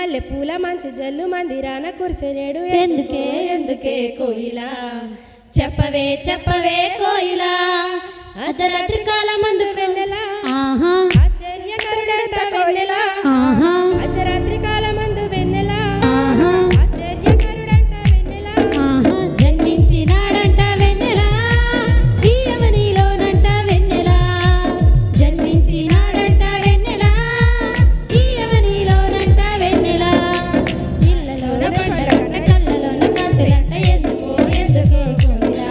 మల్లె పూల మంచు జల్లు మందిరాన కురిసెనేడు ఎందుకే ఎందుకే కోయిలా చెప్పవే చెప్పవే కోయిలా అర్ధరాత్రి కాలమందు వెన్నెలా ఆహా ఆశ్చర్యకరుడంట వెన్నెలా ఆహా అర్ధరాత్రి కాలమందు వెన్నెలా ఆహా ఆశ్చర్యకరుడంట వెన్నెలా ఆహా జన్మించినాడంట వెన్నెలా తీయవనిలోనంట వెన్నెలా జన్మించినాడంట వెన్నెలా తీయవనిలోనంట వెన్నెలా ఇళ్ళలోన పండగంట కళ్ళలోన కాంతులంట ఎందుకో ఎందుకో కోయిలా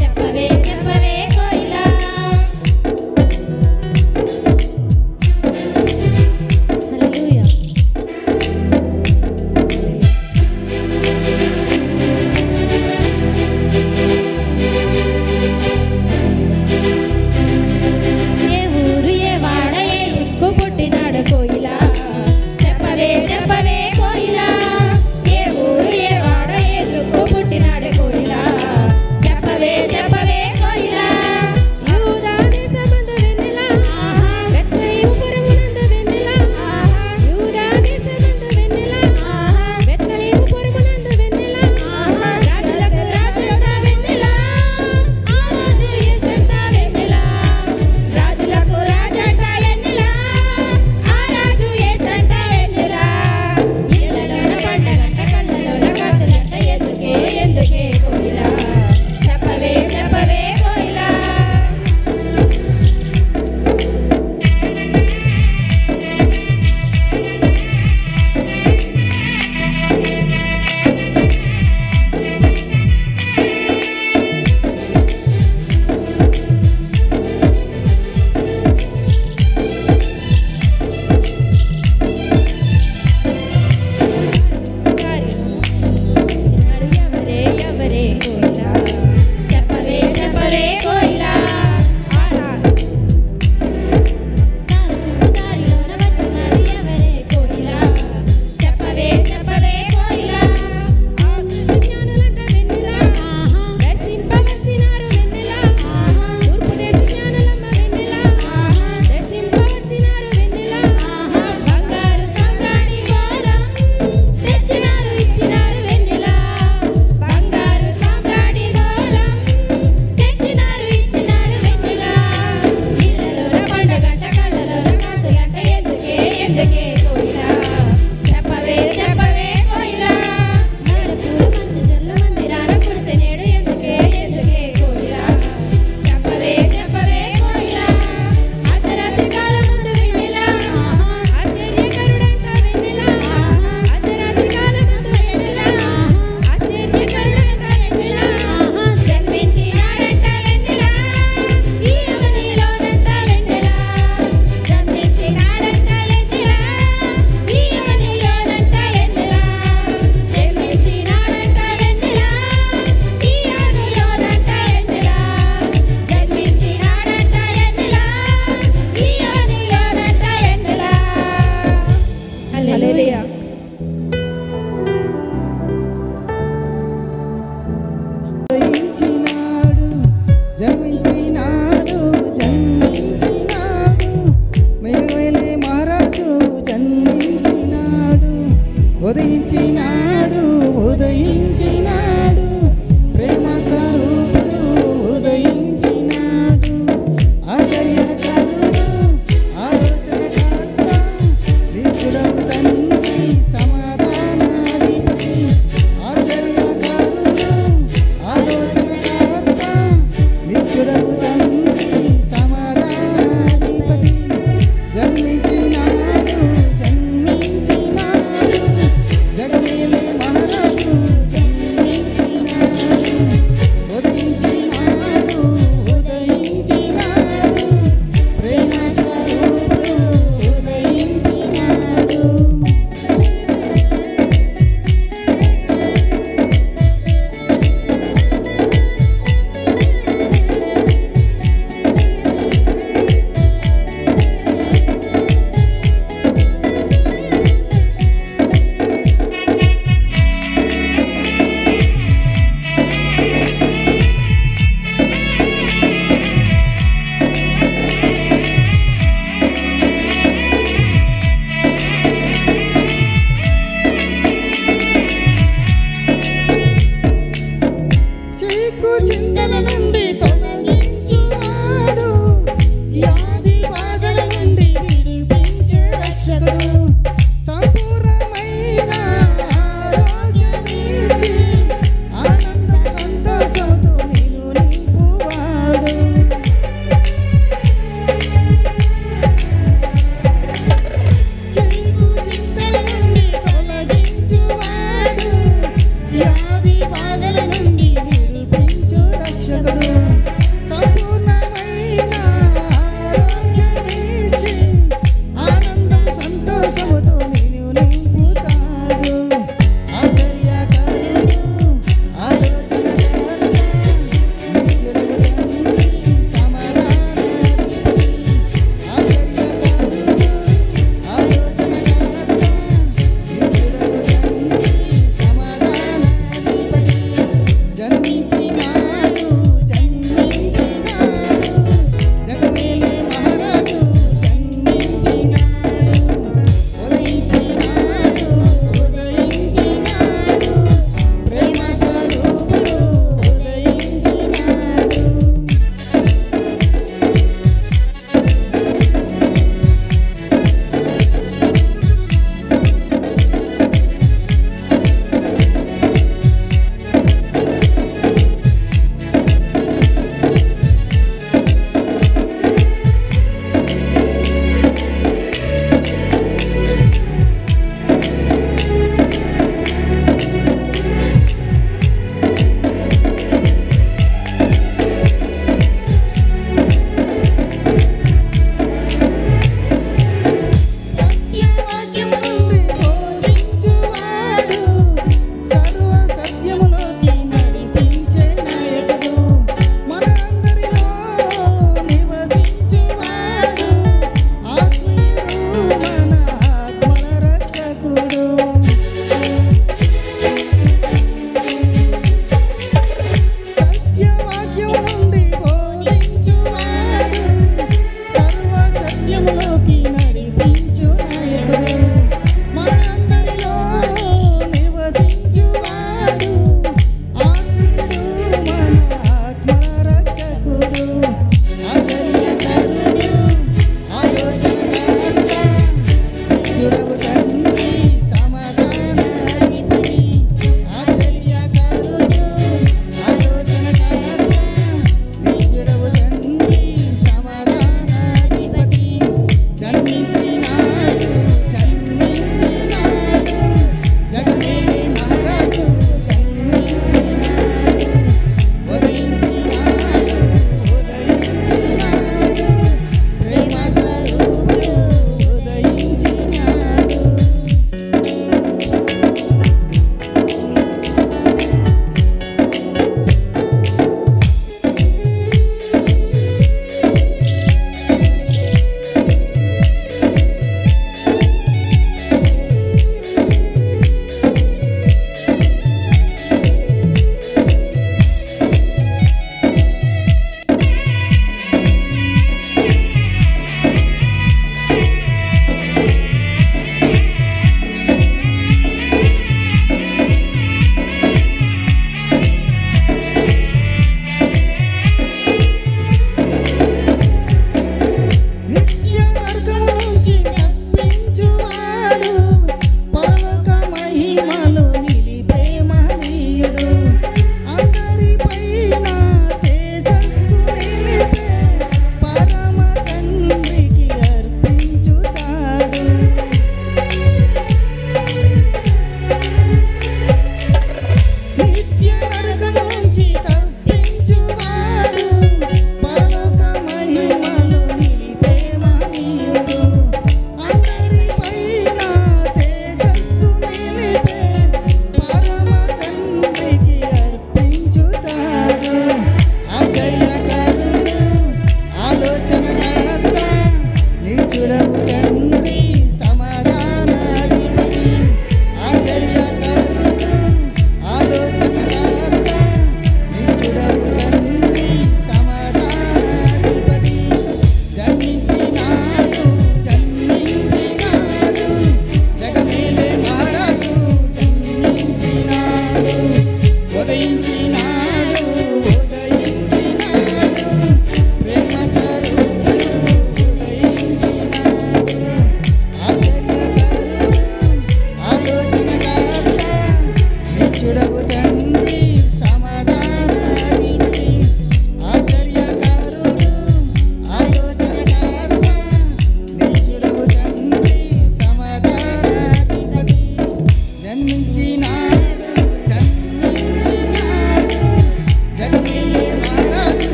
చెప్పవే చెప్పవే కోయిలా హల్లెలూయా ఏ ఊరు ఏ వాడ ఏ దిక్కు పుట్టినాడు కోయిలా చెప్పవే చెప్పవే కోయిలా ఏ ఊరు ఏ వాడ ఏ దిక్కు పుట్టినాడు కోయిలా చెప్పవే చెప్పవే కోయిలా యూదా దేశమందు వెన్నెలా ఆహా బెత్లెహేము పురమునందు వెన్నెలా ఆహా యూదా దేశమందు వెన్నెలా ఆహా బెత్లెహేము పురమునందు వెన్నెలా ఆహా రాజులకు రాజులంట వెన్నెలా ఆ రాజు యేసంట వెన్నెలా రాజులకు రాజంట వెన్నెలా ఆ రాజు యేసంట వెన్నెలా ఇళ్ళలోన పండగంట కళ్ళలోన కాంతులంట ఎందుకే ఎందుకే కోయిలా చెప్పవే చెప్పవే కోయిలా నాడు ఎవరే ఎవరే కోయిలా చెప్పవే చెప్పవే కోయిలా ఆనాడు నారు చుట్టూ దారిలోన వచ్చినాడు ఎవరే కోయిలా చెప్పవే చెప్పవే కోయిలా జ్ఞానులంట వెన్నెలా ఆహా దర్శింపవచ్చినారు వెన్నెలా ఆహా తూర్పు దేశ జ్ఞానులమ్మ వెన్నెలా ఆహా దర్శింపవచ్చినారు వెన్నెలా ఆహా బంగారు సాంబ్రాణి గోళం తెచ్చినారు ఇచ్చినారు వెన్నెలా బంగారు సామ్రాణి గోళం తెచ్చినారు ఇచ్చినారు వెన్నెలా ఇళ్ళలోన పండగంట కళ్ళలోన కాంతులంట ఎందుకే ఎందుకే కోయిలా చెప్పవే చెప్పవే కోయిలా మల్లెపూల మంచు జల్లు మందిరాన కురిసెనేడు ఎందుకే ఎందుకే కోయిలా చెప్పవే చెప్పవే కోయిలా అర్ధరాత్రి కాలమందు వెన్నెలా ఆహా ఆశ్చర్యకరుడంట వెన్నెలా ఆహా అర్ధరాత్రి కాలమందు వెన్నెలా ఆశ్చర్యకరుడంట వెన్నెలా ఆహా జన్మించినాడంట వెన్నెలా ఈయవనిలోనంట వెన్నెలా జన్మించినాడంట వెన్నెలా ఈయవనిలోనంట వెన్నెలా జన్మించినాడంట వెన్నెలా ఈయవనిలోనంట వెన్నెలా జన్మించినాడంట వెన్నెలా ఈయవనిలోనంట వెన్నెలా హల్లెలూయా జన్మించినాడు జన్మించినాడు మేఘవేలే మహారాజు జన్మించినాడు ఉదయించినాడు ఉదయించినాడు ప్రేమ స్వరూపుడు ఉదయించినాడు ఆశ్చర్యకరుడు ఆలోచనకర్త నిత్యుడవు తండ్రి సమాధానాధిపతి ఆశ్చర్యకరుడు ఆలోచనకర్త నిత్యుడవు తండ్రి సమాధానాధిపతి జన్మించినాడు జన్మించినాడు జగమేలే మహారాజు జన్మించినాడు ఉదయించినాడు ఉదయించినాడు ప్రేమ స్వరూపుడు ఉదయించినాడు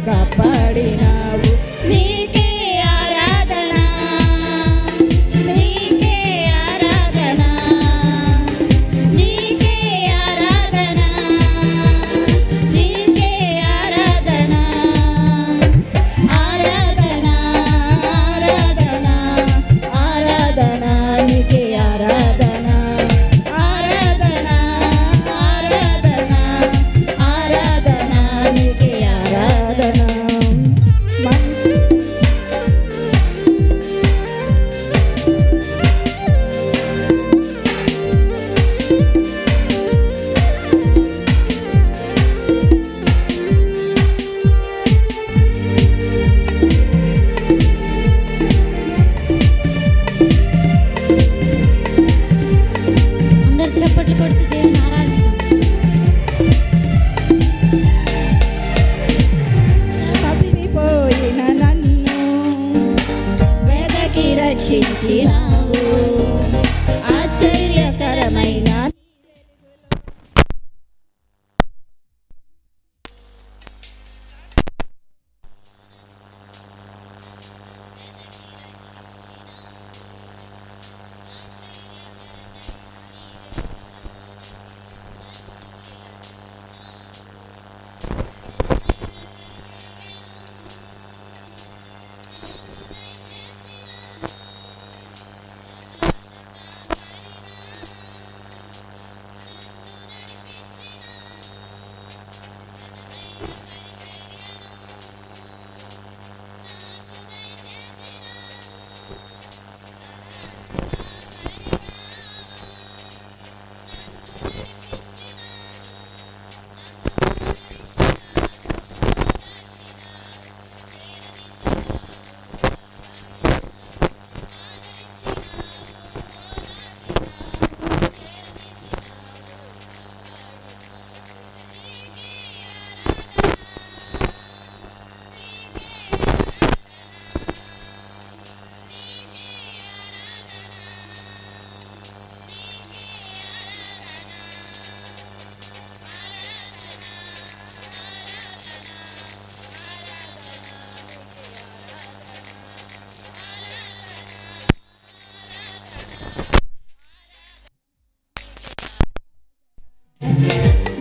కాపాడినావు. నీకే ఆరాధన, నీకే ఆరాధన, నీకే ఆరాధన, నీకే ఆరాధన, ఆరాధన, ఆరాధన, ఆరాధన, నీకే ఆరాధన, ఆరాధన, ఆరాధన, ఆరాధన, నీకే ఆరాధన. అందరు చప్పట్లు కొడుతూ దేవుని ఆరాధిస్తాం. తప్పిపోయిన నన్ను వెదకి రక్షించినావు. ఆశ్చర్యకరమైన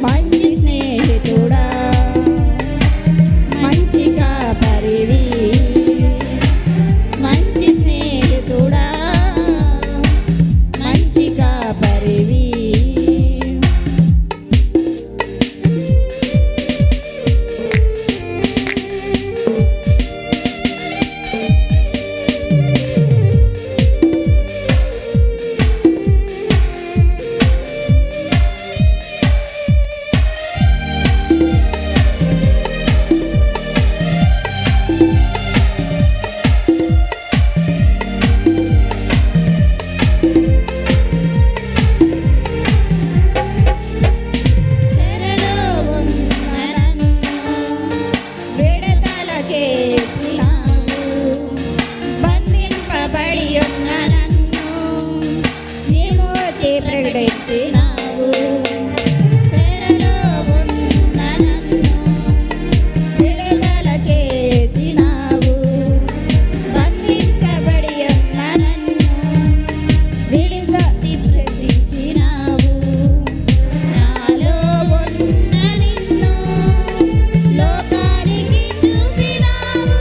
మంచి స్నేహితుడా, మంచి కాపరివి, మంచి స్నేహితుడా, మంచి కాపరివి. చెరలో ఉన్న నన్ను విడుదల చేసినావు. బంధింపబడి ఉన్న నన్ను విముక్తి ప్రకటించినావు. చెరలో ఉన్న నన్ను విడుదల చేసినావు. బంధింపబడి ఉన్న నన్ను విడుదల ప్రకటించినావు. నాలో ఉన్న నిన్ను లోకానికి చూపినావు.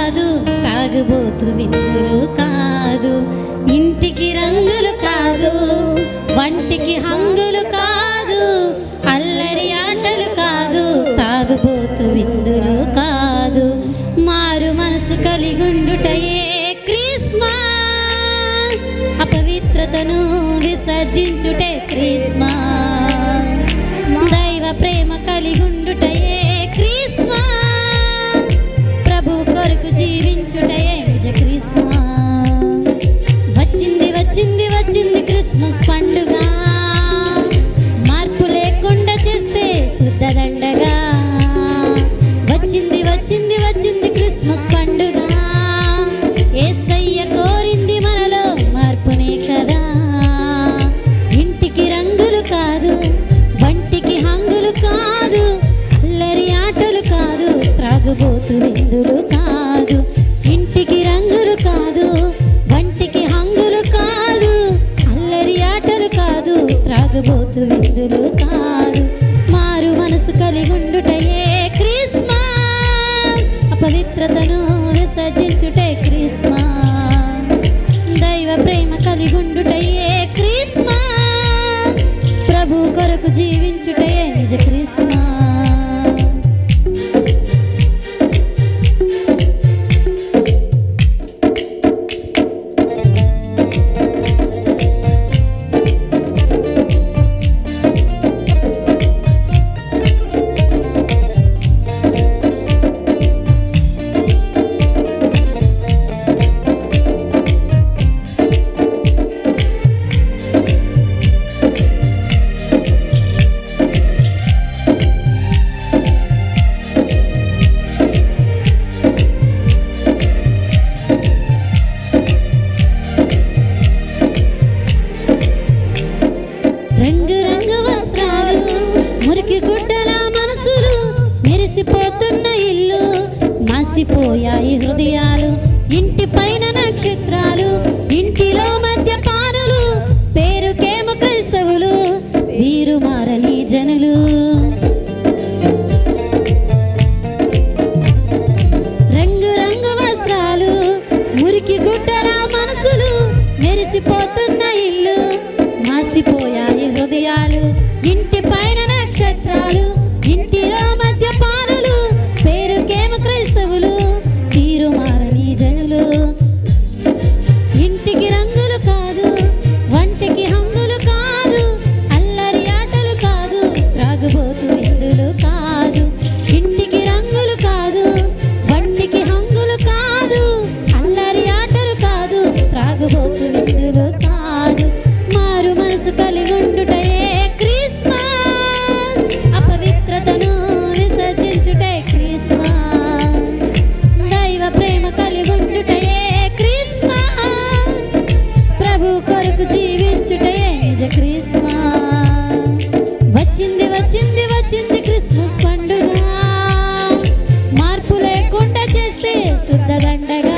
కాదు, తాగుబోతు విందులు కాదు, ఇంటికి రంగులు కాదు, వంటికి హంగులు కాదు, అల్లరి ఆటలు కాదు, తాగుబోతు విందులు కాదు, మారు మనసు కలిగుండుటయే క్రిస్మస్, అపవిత్రతను విసర్జించుటే క్రిస్మస్, దైవ ప్రేమ కలిగుండుటయే క్రిస్మస్, ప్రభు కొరకు జీవించుటయే నిజ క్రిస్మస్. వచ్చింది వచ్చింది వచ్చింది క్రిస్మస్ పండుగ, మార్పు లేకుండా చేస్తే శుద్ధ దండగా. వచ్చింది వచ్చింది వచ్చింది క్రిస్మస్ పండుగ, యేసయ్య కోరింది మనలో మార్పునే కదా. ఇంటికి రంగులు కాదు, వంటికి హంగులు కాదు, అల్లరి ఆటలు కాదు, త్రాగుబోతు విందులు కాదు. ఇంటికి రంగులు కాదు, వంటికి హంగులు కాదు, అల్లరి ఆటలు కాదు, త్రాగుబోతు విందులు కాదు, మారు మనసు కలిగుండుటయే క్రిస్మస్, అపవిత్రతను విసర్జించుటే క్రిస్మస్, దైవ ప్రేమ కలిగుండుటయే క్రిస్మస్, ప్రభు కొరకు జీవించుటయే నిజ క్రిస్మస్. రంగు రంగు వస్త్రాలు, మురికి గుడ్డల మనసులు, మెరిసిపోతున్న ఇల్లు, మాసిపోయాయి హృదయాలు, ఇంటి పైన నక్షత్రాలు, ఇంటిలో మద్యపానులు, పేరుకేమో క్రైస్తవులు, వీరు మారని జనులు. రంగు రంగు వస్త్రాలు, మురికి గుడ్డల మనసులు, మెరిసిపోతున్న ఇల్లు, మాసిపోయాయి హృదయాలు, ఇంటి పైన నక్షత్రాలు, ఇంటిలో మద్యపానులు, పేరుకేమో క్రైస్తవులు, తీరు మారని జనులు. ఇంటికి రంగులు కాదు, వంటికి హంగులు కాదు, అల్లరి ఆటలు కాదు, త్రాగుబోతు విందులు కాదు. ఇంటికి రంగులు కాదు, వంటికి హంగులు కాదు, అల్లరి ఆటలు కాదు, త్రాగుబోతు విందులు కాదు, మారు మనసు కలిగుండుటయే క్రిస్మస్, అపవిత్రతను విసర్జించుటే క్రిస్మస్, దైవ ప్రేమ కలిగుండుటయే క్రిస్మస్, ప్రభు కొరకు జీవించుటయే నిజ క్రిస్మస్. వచ్చింది వచ్చింది వచ్చింది క్రిస్మస్ పండుగ, మార్పు లేకుండా చేస్తే శుద్ధ దండగా.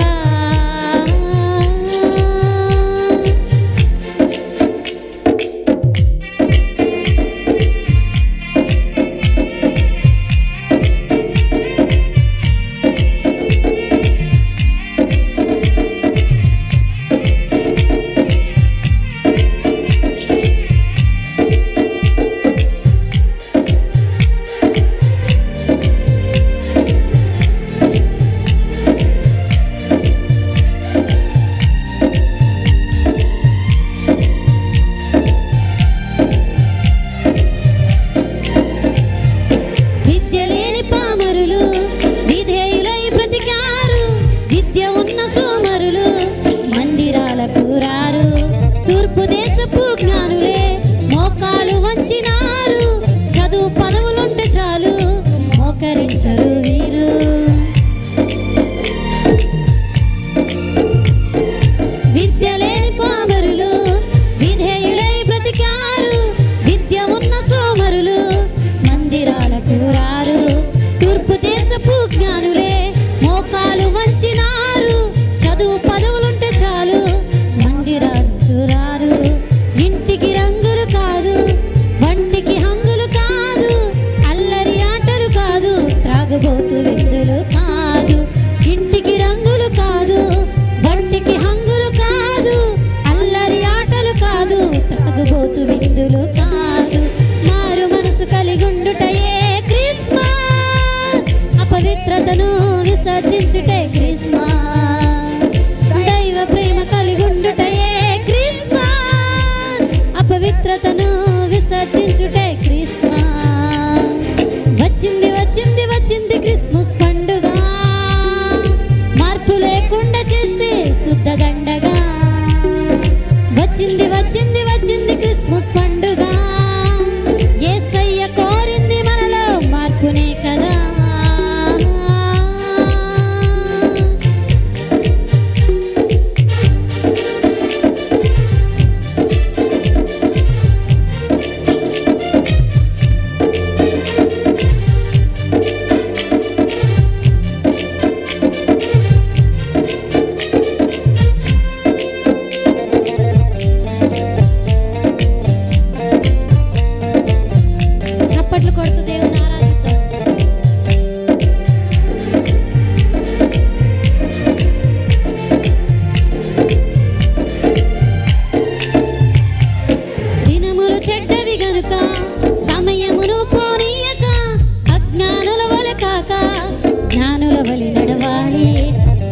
వలి నడవాలి.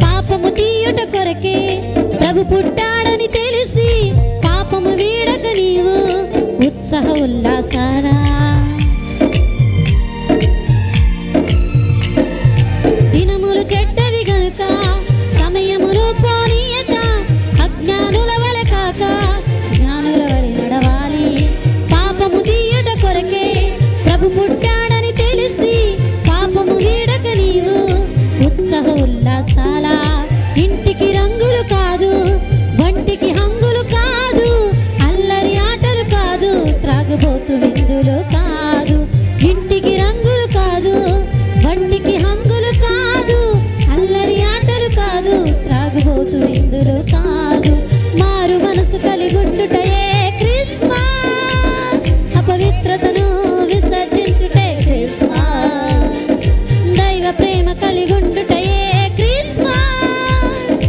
పాపము తీయుట కొరకే ప్రభు పుట్టాడని తెలిసి పాపము వీడక నీవు ఉత్సాహ ఉల్లాసారా. దినములు చెడ్డవి గనుక సమయమును పోనీయక అజ్ఞానుల వలె కాక జ్ఞానుల వలె నడవాలి. పాపము తీయుట కొరకే ప్రభు పుట్టాడని తెలిసి పాపము వీడక నీవు ఉత్సాహ ఉల్లాసాల. ఇంటికి రంగులు కాదు, వంటికి హంగులు కాదు, అల్లరి ఆటలు కాదు, త్రాగుబోతు విందులు కాదు. ఇంటికి రంగులు కాదు, వంటికి హంగులు కాదు, అల్లరి ఆటలు కాదు, త్రాగుబోతు విందులు కాదు. మారు మనసు కలిగుండుటయే క్రిస్మస్, అపవిత్రతను విసర్జించుటే క్రిస్మస్. దైవ ప్రేమ కలిగుండుటయే క్రిస్మస్,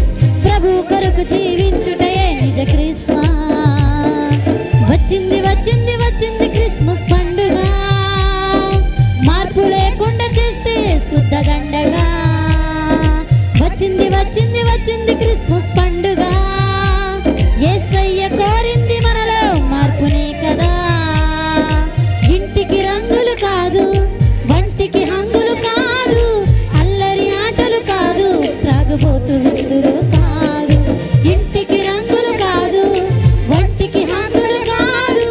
ప్రభు కొరకు జీవించుటయే నిజ క్రిస్మస్. వచ్చింది వచ్చింది వచ్చింది క్రిస్మస్ పండుగ, మార్పు లేకుండా చేస్తే శుద్ధ దండగా. వచ్చింది వచ్చింది వచ్చింది క్రిస్మస్ పండుగ, యేసయ్య కోరింది మనలో మార్పునే కదా. ఇంటికి రంగులు కాదు, వంటికి హంగులు కాదు, అల్లరి ఆటలు కాదు, త్రాగుబోతు విందులు కాదు. ఇంటికి రంగులు కాదు, వంటికి హంగులు కాదు,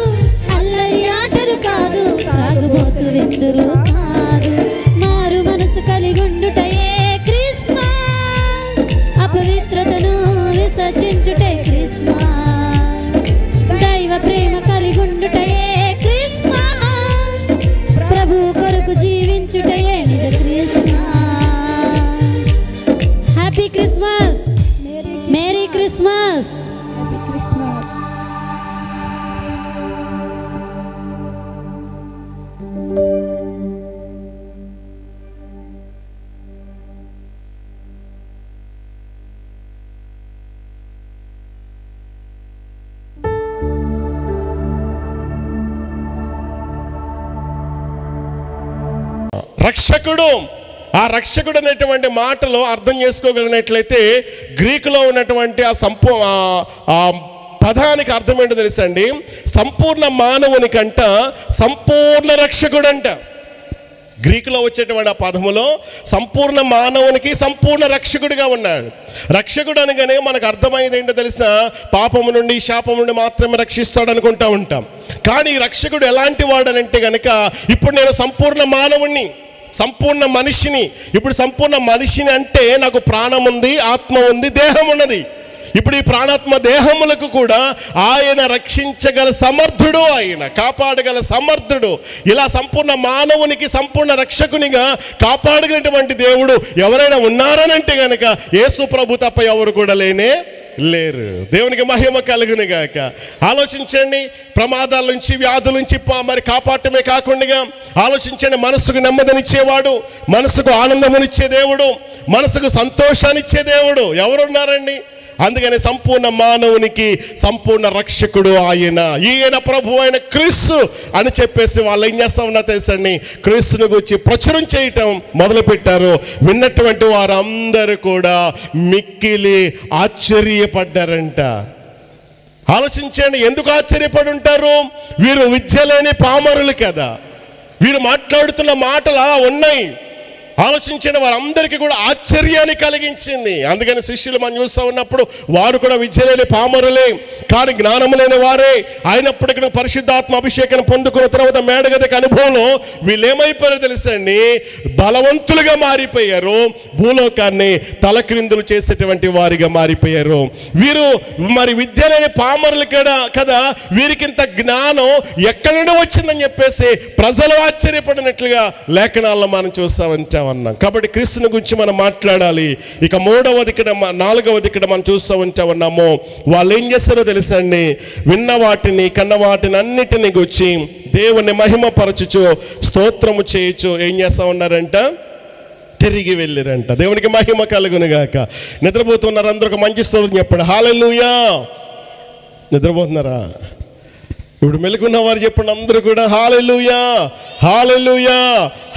అల్లరి ఆటలు కాదు, త్రాగుబోతు విందులు కాదు. మారు మనసు కలిగుండుటయే క్రిస్మస్, అపవిత్రతను విసర్జించుటే క్రిస్మస్. దైవ ప్రేమ కలిగుండుటయే క్రిస్మస్, ప్రభు కొరకు జీవించుటయే నిజ Christmas. Happy Christmas, merry Christmas. రక్షకుడు, ఆ రక్షకుడు అనేటువంటి మాటలో అర్థం చేసుకోగలిగినట్లయితే గ్రీకులో ఉన్నటువంటి ఆ పదానికి అర్థం ఏంటో తెలుసండి. సంపూర్ణ మానవునికంట సంపూర్ణ రక్షకుడంట. గ్రీకులో వచ్చేటువంటి ఆ పదములో సంపూర్ణ మానవునికి సంపూర్ణ రక్షకుడిగా ఉన్నాడు. రక్షకుడు అనగానే మనకు అర్థమైంది ఏంటో తెలుసా, పాపము నుండి శాపము నుండి మాత్రమే రక్షిస్తాడు అనుకుంటా ఉంటాం. కానీ రక్షకుడు ఎలాంటి వాడనంటే గనక, ఇప్పుడు నేను సంపూర్ణ మానవుణ్ణి, సంపూర్ణ మనిషిని. ఇప్పుడు సంపూర్ణ మనిషిని అంటే నాకు ప్రాణం ఉంది, ఆత్మ ఉంది, దేహం ఉన్నది. ఇప్పుడు ఈ ప్రాణాత్మ దేహములకు కూడా ఆయన రక్షించగల సమర్థుడు, ఆయన కాపాడగల సమర్థుడు. ఇలా సంపూర్ణ మానవునికి సంపూర్ణ రక్షకునిగా కాపాడగలిగినటువంటి దేవుడు ఎవరైనా ఉన్నారనంటే గనక యేసు ప్రభు తప్ప ఎవరు కూడా లేరు. దేవునికి మహిమ కలుగును గాక. ఆలోచించండి, ప్రమాదాల నుంచి వ్యాధుల నుంచి మరి కాపాడటమే కాకుండా ఆలోచించండి, మనసుకు నెమ్మదినిచ్చేవాడు, మనసుకు ఆనందమునిచ్చే దేవుడు, మనసుకు సంతోషాన్నిచ్చే దేవుడు ఎవరున్నారండి? అందుకని సంపూర్ణ మానవునికి సంపూర్ణ రక్షకుడు ఈయన ప్రభు అయిన క్రీస్తు అని చెప్పేసి వాళ్ళు ఏం చేస్తా ఉన్నా తెలుసండి, క్రీస్తుని గురించి ప్రచురం చేయటం మొదలుపెట్టారు. విన్నటువంటి వారందరూ కూడా మిక్కిలి ఆశ్చర్యపడ్డారంట. ఆలోచించండి, ఎందుకు ఆశ్చర్యపడి ఉంటారు? వీరు విద్య లేని పామరులు కదా, వీరు మాట్లాడుతున్న మాటలు ఉన్నాయి. ఆలోచించండి, వారందరికీ కూడా ఆశ్చర్యాన్ని కలిగించింది. అందుకని శిష్యులు మనం చూస్తూ ఉన్నప్పుడు వారు కూడా విద్య లేని పామరులే, కానీ జ్ఞానం లేని వారే అయినప్పటికీ పరిశుద్ధాత్మ అభిషేకం పొందుకున్న తర్వాత మేడగదికి అనుభవంలో వీళ్ళు ఏమైపోయారో తెలుసండి, బలవంతులుగా మారిపోయారు, భూలోకాన్ని తలక్రిందులు చేసేటువంటి వారిగా మారిపోయారు. వీరు మరి విద్య లేని పామరులు కదా, వీరికింత జ్ఞానం ఎక్కడి నుండి వచ్చిందని చెప్పేసి ప్రజలు ఆశ్చర్యపడినట్లుగా లేఖనాల్లో మనం చూస్తూ ఉన్నాం. కాబట్టి క్రీస్తుని గురించి మనం మాట్లాడాలి. ఇక నాలుగవది ఇక్కడ మనం చూస్తూ ఉన్నాము. వాళ్ళు ఏం చేస్తారో తెలుసండి, విన్న వాటిని కన్న వాటిని అన్నిటిని గురించి దేవుని మహిమపరచుచు స్తోత్రము చేయొచ్చు ఏం చేస్తా ఉన్నారంట, తిరిగి వెళ్ళిరంట. దేవునికి మహిమ కలుగునుగాక. నిద్రపోతున్నారు అందరూ, మంచి స్తోత్రం చెప్పండి. హల్లెలూయా. నిద్రపోతున్నారా? ఇప్పుడు మెలుగున్న వారు చెప్పండి అందరూ కూడా హల్లెలూయా, హల్లెలూయా,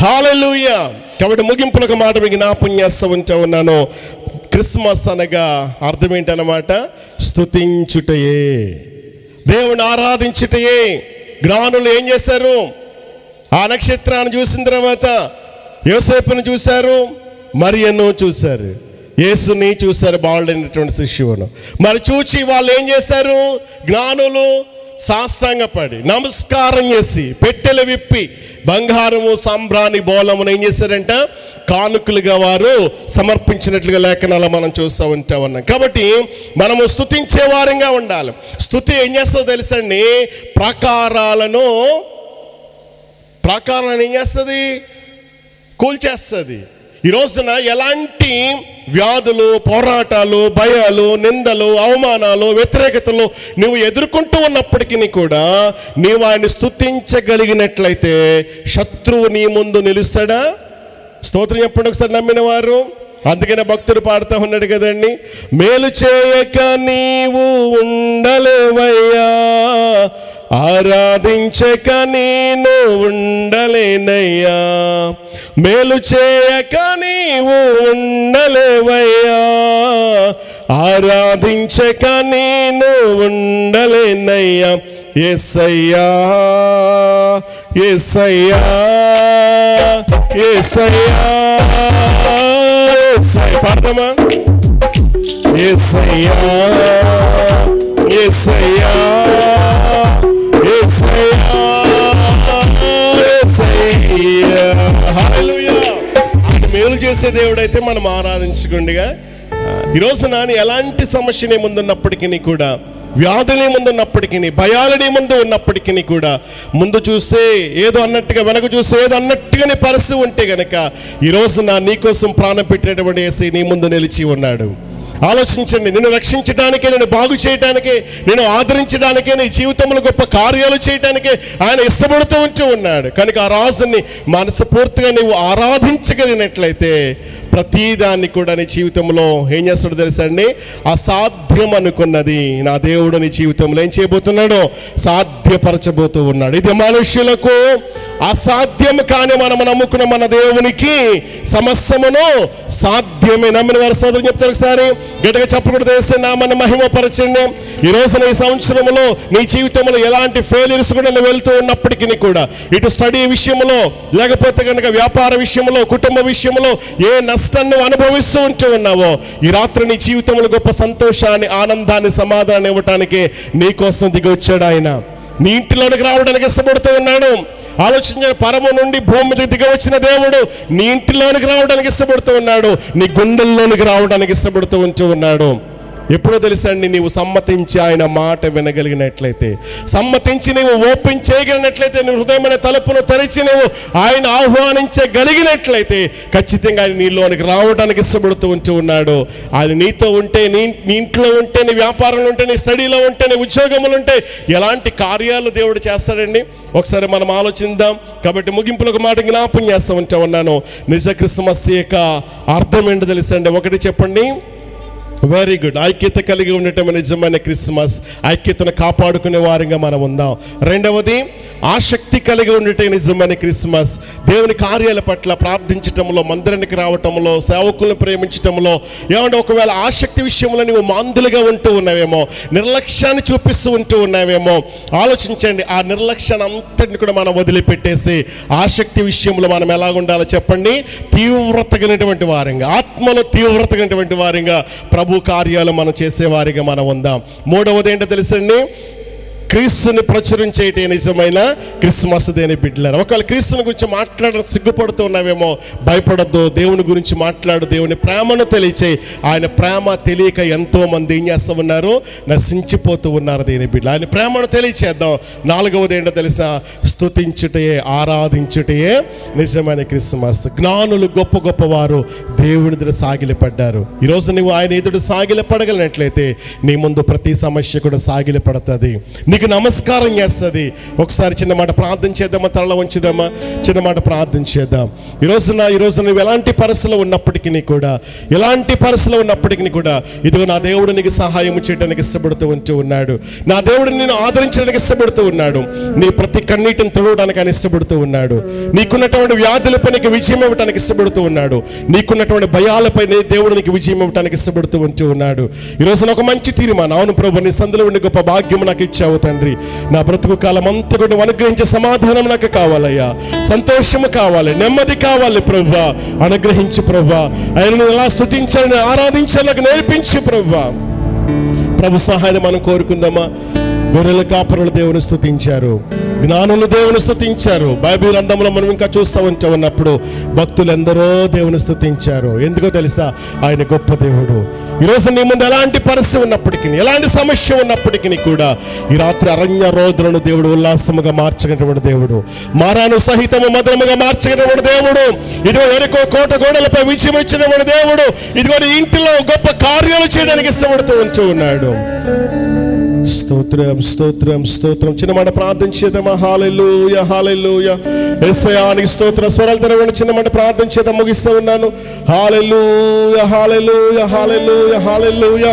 హల్లెలూయా. కాబట్టి ముగింపులో ఒక మాట మీకు జ్ఞాపకం చేస్తూ ఉన్నాను. క్రిస్మస్ అనగా అర్థం ఏంటన్నమాట? స్తుతించుటయే, దేవుని ఆరాధించుటయే. జ్ఞానులు ఏం చేశారు? ఆ నక్షత్రాన్ని చూసిన తర్వాత యోసేపును చూశారు, మరియను చూశారు, యేసుని చూశారు, బాలుడైనటువంటి శిశువును. మరి చూచి వాళ్ళు ఏం చేశారు? జ్ఞానులు సాష్టాంగపడి నమస్కారం చేసి పెట్టెలు విప్పి బంగారము సాంబ్రాణి బోళమును ఏం చేశారంట? కానుకలుగా వారు సమర్పించినట్లుగా లేఖనాలు మనం చూస్తూ ఉన్నాం. కాబట్టి మనము స్తుతించే వారంగా ఉండాలి. స్తుతి ఏం చేస్తుందో తెలుసండి? ప్రాకారాలను ఏం చేస్తుంది? కూల్చేస్తుంది. ఈ రోజున ఎలాంటి వ్యాధులు, పోరాటాలు, భయాలు, నిందలు, అవమానాలు, వ్యతిరేకతలు నువ్వు ఎదుర్కొంటూ ఉన్నప్పటికీ కూడా నీవు ఆయన స్తుతించగలిగినట్లయితే శత్రువు నీ ముందు నిలుస్తాడా? స్తోత్రం చెప్పండి ఒకసారి నమ్మిన వారు. అందుకనే భక్తుడు పాడుతూ ఉన్నాడు కదండి, మేలు చేయక నీవు ఉండలేవయ్యా, ఆరాధించక నేను ఉండలేనయ్యా, మేలు చేయక నీవు ఉండలేవయ్యా, ఆరాధించక నేను ఉండలేనయ్యా, యేసయ్యా యేసయ్యా యేసయ్యా పాడదామా? యేసయ్యా యేసయ్యా యేసయ్యా యేసయ్యా, హల్లెలూయా. ఆయన మేలు చేసే దేవుడైతే మనం ఆరాధించుకుండిగా. ఈరోజు నాని ఎలాంటి సమస్య నీ ముందున్నప్పటికీ కూడా, వ్యాధులే ముందున్నప్పటికీ, భయాలనే ముందు ఉన్నప్పటికీ కూడా, ముందు చూసే ఏదో అన్నట్టుగా, వెనక చూసే ఏదో అన్నట్టుగా నీ పరిస్థితి ఉంటే గనక ఈరోజు నీకోసం ప్రాణం పెట్టినటువంటి యేసయ్య నీ ముందు నిలిచి ఉన్నాడు. ఆలోచించండి. నిన్ను రక్షించడానికే, నిన్ను బాగు చేయడానికే, నిన్ను ఆదరించడానికే, నీ జీవితంలో గొప్ప కార్యాలు చేయడానికే ఆయన ఇష్టపడుతూ ఉన్నాడు. కనుక ఆ రాజుని మనస్ఫూర్తిగా నీవు ఆరాధించగలిగినట్లయితే ప్రతిదాన్ని కూడా నీ జీవితంలో ఏం చేస్తాడో తెలుసా అండి? అసాధ్యం అనుకున్నది నా దేవుడు నీ జీవితంలో ఏం చేయబోతున్నాడో సాధ్యపరచబోతూ ఉన్నాడు. ఇది మనుష్యులకు అసాధ్యం, కానీ మనం నమ్ముకున్న మన దేవునికి సమస్తమును సాధ్యమే. నమ్మిన వారి సోదరులు చెప్తారు ఒకసారి గట్టిగా చెప్పకూడదు, తెలిసి నామని మహిమపరచండి. ఈ రోజున ఈ సంవత్సరంలో నీ జీవితంలో ఎలాంటి ఫెయిల్యూర్స్ కూడా నువ్వు వెళ్తూ ఉన్నప్పటికీ కూడా, ఇటు స్టడీ విషయంలో, లేకపోతే కనుక వ్యాపార విషయంలో, కుటుంబ విషయంలో ఏ నష్టాన్ని అనుభవిస్తూ ఉన్నావో, ఈ రాత్రి నీ జీవితంలో గొప్ప సంతోషాన్ని, ఆనందాన్ని, సమాధానం ఇవ్వటానికి నీ కోసం దిగి వచ్చాడు ఆయన. నీ ఇంటిలోనికి రావడానికి ఇష్టపడుతూ ఉన్నాడు. ఆలోచించిన పరము నుండి భూమి మీద దిగి వచ్చిన దేవుడు నీ ఇంటిలోనికి రావడానికి ఇష్టపడుతూ ఉన్నాడు, నీ గుండెల్లోనికి రావడానికి ఇష్టపడుతూ ఉన్నాడు. ఎప్పుడో తెలుసండి, నీవు సమ్మతించి ఆయన మాట వినగలిగినట్లయితే, సమ్మతించి నీవు ఓపెన్ చేయగలిగినట్లయితే, నీ హృదయమైన తలుపును తెరిచి నీవు ఆయన ఆహ్వానించగలిగినట్లయితే ఖచ్చితంగా ఆయన నీలోనికి రావడానికి ఇష్టపడుతూ ఉన్నాడు. ఆయన నీతో ఉంటే, నీ ఇంట్లో ఉంటే, నీ వ్యాపారంలో ఉంటే, నీ స్టడీలో ఉంటే, నీ ఉద్యోగములు ఉంటే ఎలాంటి కార్యాలు దేవుడు చేస్తాడండి ఒకసారి మనం ఆలోచిద్దాం. కాబట్టి ముగింపులో ఒక మాట జ్ఞాపకం చేస్తూ ఉన్నాను. నిజ క్రిస్మస్ యొక్క అర్థం ఏంటో తెలుసండి? ఒకటి చెప్పండి. Very good. ఐక్యత కలిగి ఉండటం నిజమైన క్రిస్మస్. ఐక్యతను కాపాడుకునే వారంగా మనం ఉందాం. రెండవది, ఆసక్తి కలిగి ఉండటం నిజమైన క్రిస్మస్. దేవుని కార్యాల పట్ల ప్రార్థించటంలో, మందిరానికి రావటంలో, సేవకులను ప్రేమించటంలో, ఏమంటే ఒకవేళ ఆసక్తి విషయంలో నువ్వు మాందులుగా ఉంటూ ఉన్నావేమో, నిర్లక్ష్యాన్ని చూపిస్తూ ఉన్నావేమో, ఆలోచించండి. ఆ నిర్లక్ష్యాన్ని అంతటిని కూడా మనం వదిలిపెట్టేసి ఆసక్తి విషయంలో మనం ఎలా ఉండాలో చెప్పండి? తీవ్రత కలిగినటువంటి వారంగా, ఆత్మలో తీవ్రత కలిగినటువంటి వారంగా ప్రభు కార్యాలు మనం చేసేవారిగా మనం ఉందాం. మూడవది ఏంటో తెలుసండి? క్రీస్తుని ప్రచురించేటి నిజమైన క్రిస్మస్ దేని బిడ్డలారా. ఒకవేళ క్రీస్తుని గురించి మాట్లాడడం సిగ్గుపడుతూ ఉన్నావేమో, భయపడద్దు. దేవుని గురించి మాట్లాడు, దేవుని ప్రేమను తెలియచేయి. ఆయన ప్రేమ తెలియక ఎంతో మంది ఏం చేస్తూ ఉన్నారు? నశించిపోతూ ఉన్నారు దేని బిడ్డ. ఆయన ప్రేమను తెలియచేద్దాం. నాలుగవది ఏంటో తెలుసా? స్తుతించుటయే, ఆరాధించుటయే నిజమైన క్రిస్మస్. జ్ఞానులు గొప్ప గొప్పవారు దేవుని ఎదుట సాగిలపడ్డారు. ఈరోజు నువ్వు ఆయన ఎదుట సాగిలపడగలిగినట్లయితే నీ ముందు ప్రతి సమస్య కూడా సాగిలపడుతుంది, నీకు నమస్కారం చేస్తుంది. ఒకసారి చిన్న మాట ప్రార్థన చేద్దామా? తల వంచుదామా? చిన్న మాట ప్రార్థన చేద్దాం. ఈరోజు నువ్వు ఎలాంటి పరిస్థితులు ఉన్నప్పటికీ కూడా ఇదిగో నా దేవుడు నీకు సహాయం చేయడానికి ఇష్టపడుతూ ఉన్నాడు. నా దేవుడు నిన్ను ఆదరించడానికి ఇష్టపడుతూ ఉన్నాడు. నీ ప్రతి కన్నీటిని తుడవడానికి ఆయన ఇష్టపడుతూ ఉన్నాడు. నీకున్నటువంటి వ్యాధులపై నీకు విజయం ఇవ్వడానికి ఇష్టపడుతూ ఉన్నాడు. నీకున్నటువంటి భయాలపై దేవుడు నీకు విజయం ఇవ్వడానికి ఇష్టపడుతూ ఉన్నాడు. ఈ రోజున ఒక మంచి తీర్మానం, అవును ప్రభు, నీ సందులో ఉండే గొప్ప భాగ్యం నాకు ఇచ్చావు తండ్రి. నా బ్రతుకు కాలం అంతా కూడా అనుగ్రహించే సమాధానం నాకు కావాలయ్యా, సంతోషము కావాలి, నెమ్మది కావాలి ప్రభువా. అనుగ్రహించు ప్రభువా. ఆయనను ఎలా స్తుతించాలని ఆరాధించాలని నాకు నేర్పించు ప్రభువా. ప్రభు సహాయం మనం కోరుకుందామా? గొర్రెల కాపరులు దేవుని స్తుతించారు, జ్ఞానులు దేవుని స్తుతించారు. బైబిల్ గ్రంథంలో మనం ఇంకా చూస్తూ ఉన్నప్పుడు భక్తులు ఎందరో దేవుని స్తుతించారు. ఎందుకో తెలుసా? ఆయన గొప్ప దేవుడు. ఈరోజు నీ ముందు ఎలాంటి పరిస్థితి ఉన్నప్పటికీ, ఎలాంటి సమస్య ఉన్నప్పటికీ కూడా ఈ రాత్రి అరణ్య రోదులను దేవుడు ఉల్లాసముగా మార్చగలిగినటువంటి దేవుడు, మారాను సహితము మధురముగా మార్చగలిగినటువంటి దేవుడు, ఇదిగో ఎరుకో కోట గోడలపై విజయం ఇచ్చినటువంటి దేవుడు, ఇదిగో ఇంటిలో గొప్ప కార్యాలు చేయడానికి ఇష్టపడుతూ ఉన్నాడు. స్తోత్రం స్తోత్రం స్తోత్రం. చిన్న మాట ప్రార్థన చేద్దామా? హల్లెలూయా హల్లెలూయా. యేసయ్యానికి స్తోత్రం. స్వరాలు తెరవండి. చిన్న మాట ప్రార్థన చేద్దాం. ముగిస్తూ ఉన్నాను. హల్లెలూయా హల్లెలూయా హల్లెలూయా హల్లెలూయా.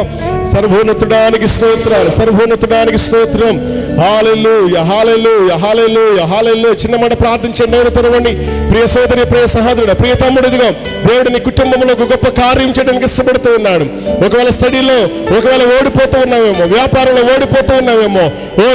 సర్వోన్నతుడానికి స్తోత్రాలు, సర్వోన్నతుడానికి స్తోత్రం. హల్లెలూయా హల్లెలూయా హల్లెలూయా హల్లెలూయా. చిన్న మాట ప్రార్థించండి. నోరు తెరవండి. ప్రియ సోదరి, ప్రియ సహోదరుడు, ప్రియ తమ్ముడు, ఇదిగో దేవుడు నీ కుటుంబంలో ఒక గొప్ప కార్యం చేయడానికి ఇష్టపడుతూ ఉన్నాడు. ఒకవేళ స్టడీలో ఓడిపోతూ ఉన్నావేమో, వ్యాపారంలో ఓడిపోతూ ఉన్నావేమో,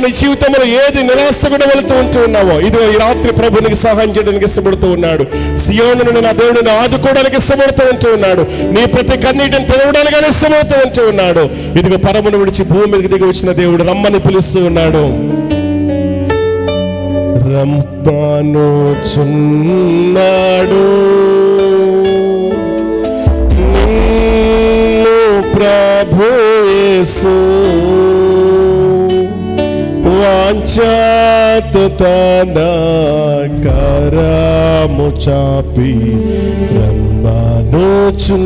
నీ జీవితంలో ఏది నిరాశ కూడా వెళుతూ ఉన్నావో, ఇదిగో ఈ రాత్రి ప్రభు నీకు సహాయం చేయడానికి ఇష్టపడుతూ ఉన్నాడు. సియోనును నా దేవుడిని ఆదుకోవడానికి ఇష్టపడుతూ ఉన్నాడు. నీ ప్రతి కన్నీటిని తెరవడానికి ఇష్టపడుతూ ఉన్నాడు. ఇదిగో పరమును విడిచి భూమి మీదకి దిగి వచ్చిన దేవుడు రమ్మని పిలుస్తూ ఉన్నాడు. రమ్మనుచున్నాడు నిన్ను ప్రభు యేసు, వాంఛతో తన కరము చాపి రమ్మనుచున్నాడు.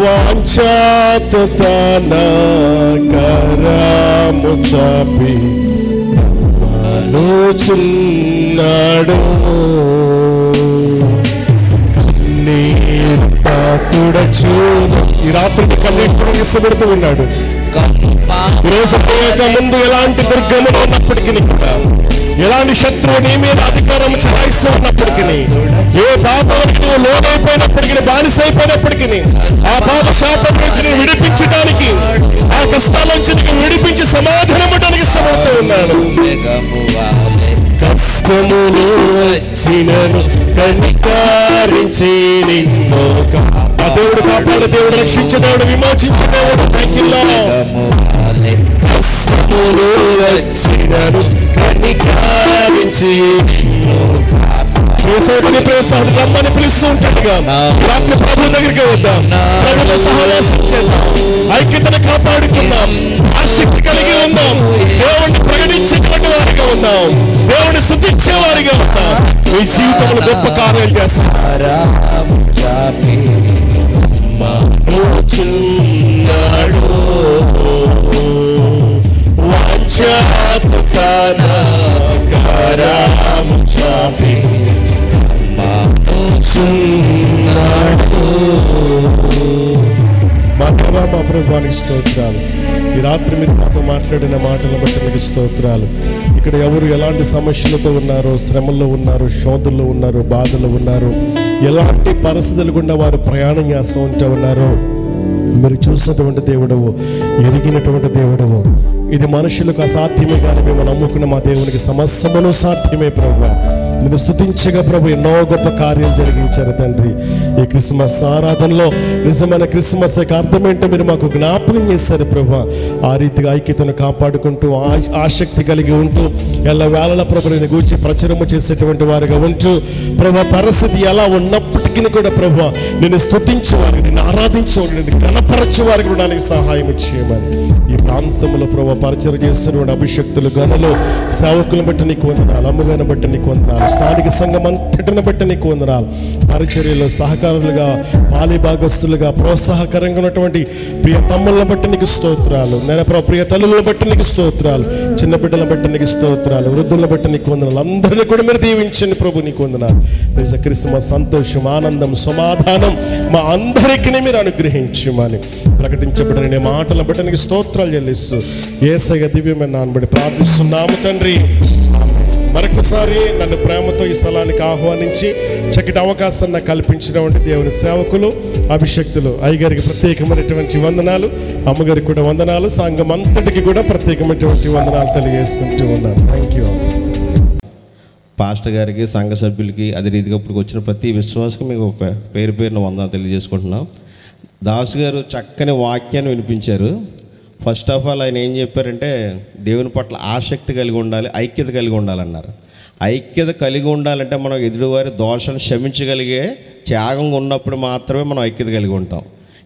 వాంఛతో తన కరము చాపి రమ్మనుచున్నాడు. ఈ రాత్రి కన్నీటి ఇష్టపడుతూ ఉన్నాడు. ఈరోజు ముందు ఎలాంటి దుర్గములు ఉన్నప్పటికీ కూడా, ఎలాంటి శత్రువు నీ మీద అధికారం చలాయిస్తూ ఉన్నప్పటికీ, ఏ పాపానికి నువ్వు లోనైపోయినప్పటికీ, బానిసైపోయినప్పటికీ, ఆ పాప శాపం నుంచి నేను విడిపించడానికి, ఆ కష్టాల నుంచి నీకు విడిపించి సమాధానం ఇవ్వడానికి ఇష్టపడుతూ ఉన్నాడు. కష్టములు వచ్చినను కనికరించి నిన్ను ఆ దేవుడు కాపాడు దేవుడు, రక్షించే దేవుడు, విమోచించే దేవుడు. కష్టములు వచ్చినను కనికరించి రమ్మని పిలుస్తూ ఉంటాడుగా. రాత్రి ప్రభు దగ్గరికి వద్దాం, ప్రభుత్వ సహవాసం చేద్దాం, ఐక్యతను కాపాడుకుందాం, ఆసక్తి కలిగి ఉందాం, దేవుడిని ప్రకటించేటువంటి వారిగా ఉందాం, దేవుడిని స్తుతించే వారిగా ఉందాం. మీ జీవితంలో గొప్ప కార్యాలు చేస్తాడు. మా ప్రభువానికి స్తోత్రాలు. ఈ రాత్రి మీరు మాతో మాట్లాడిన మాటలను బట్టి మీకు స్తోత్రాలు. ఇక్కడ ఎవరు ఎలాంటి సమస్యలతో ఉన్నారో, శ్రమల్లో ఉన్నారు, శోధనలో ఉన్నారు, బాధలు ఉన్నారు, ఎలాంటి పరిస్థితులు గుండా వారు ప్రయాణం చేస్తూ ఉంటూ ఉన్నారో మీరు చూసినటువంటి దేవుడవు, ఎరిగినటువంటి దేవుడవు. ఇది మనుషులకు అసాధ్యమే కానీ మేము నమ్ముకున్న మా దేవునికి సమస్తమును సాధ్యమే ప్రభువా. నేను స్తుతించగా ప్రభు ఎన్నో గొప్ప కార్యాలు జరిగించారు తండ్రి. ఈ క్రిస్మస్ ఆరాధనలో నిజమైన క్రిస్మస్ యొక్క అర్థం ఏంటో మీరు మాకు జ్ఞాపకం చేశారు ప్రభు. ఆ రీతిగా ఐక్యతను కాపాడుకుంటూ, ఆసక్తి కలిగి ఉంటూ, ఎల్లవేళల ప్రభుని గూర్చి ప్రచురము చేసేటువంటి వారిగా ఉంటూ, ప్రభు పరిస్థితి ఎలా ఉన్నప్పటికీ కూడా ప్రభు నేను స్తుతించే వారికి, నేను ఆరాధించే వారికి, నేను గణపరచే వారికి ఉండడానికి సహాయం చేయమని ఈ ప్రాంతంలో ప్రభు పరిచయం చేస్తున్నటువంటి అభిషక్తులు గనులు సేవకులను బట్టి నీకు వందనాలు, అమ్మగారిని బట్టి నీకు వందనాలు, స్థానిక సంఘం అంతటిని బట్టి నీకు వందనాలు, పరిచర్యలో సహకారులుగా పాలిభాగస్తులుగా ప్రోత్సాహకరంగా ఉన్నటువంటి ప్రియ తమ్ముళ్ళని బట్టి నీకు స్తోత్రాలు, నేను ప్రభు ప్రియ తల్లులను బట్టి నీకు స్తోత్రాలు, చిన్న బిడ్డలను బట్టి నీకు స్తోత్రాలు, వృద్ధులను బట్టి నీకు వందనాలు, అందరినీ కూడా మీరు దీవించండి ప్రభు, నీకు వందనాలు. నిజ క్రిస్మస్ సంతోషం, ఆనందం, సమాధానం మా అందరికీ మీరు అనుగ్రహించమని ప్రకటించబడిన నీ మాటలను బట్టి నీకు స్తోత్రాలు చెల్లిస్తూ యేసయ్య దివ్యమైన నామమున బట్టి ప్రార్థిస్తున్నాము తండ్రి. మరొకసారి నన్ను ప్రేమతో ఈ స్థలానికి ఆహ్వానించి చక్కటి అవకాశాన్ని కల్పించినటువంటి దేవుని సేవకులు అభిషక్తులు అయ్యగారికి ప్రత్యేకమైనటువంటి వందనాలు, అమ్మగారికి కూడా వందనాలు, సంఘం అంతటికి కూడా ప్రత్యేకమైనటువంటి వందనాలు తెలియజేసుకుంటూ ఉన్నాను. Thank you. పాస్టర్ గారికి, సంఘ సభ్యులకి, అదే రీతిగా ఇప్పుడు వచ్చిన ప్రతి విశ్వాసకు మీకు పేరు పేరున వందనాలు తెలియజేసుకుంటున్నాం. దాసు గారు చక్కని వాక్యాన్ని వినిపించారు. ఫస్ట్ ఆఫ్ ఆల్ ఆయన ఏం చెప్పారంటే దేవుని పట్ల ఆసక్తి కలిగి ఉండాలి, ఐక్యత కలిగి ఉండాలన్నారు. ఐక్యత కలిగి ఉండాలంటే మనం ఎదుటివారి దోషాన్ని క్షమించగలిగే త్యాగం ఉన్నప్పుడు మాత్రమే మనం ఐక్యత కలిగి ఉంటాం.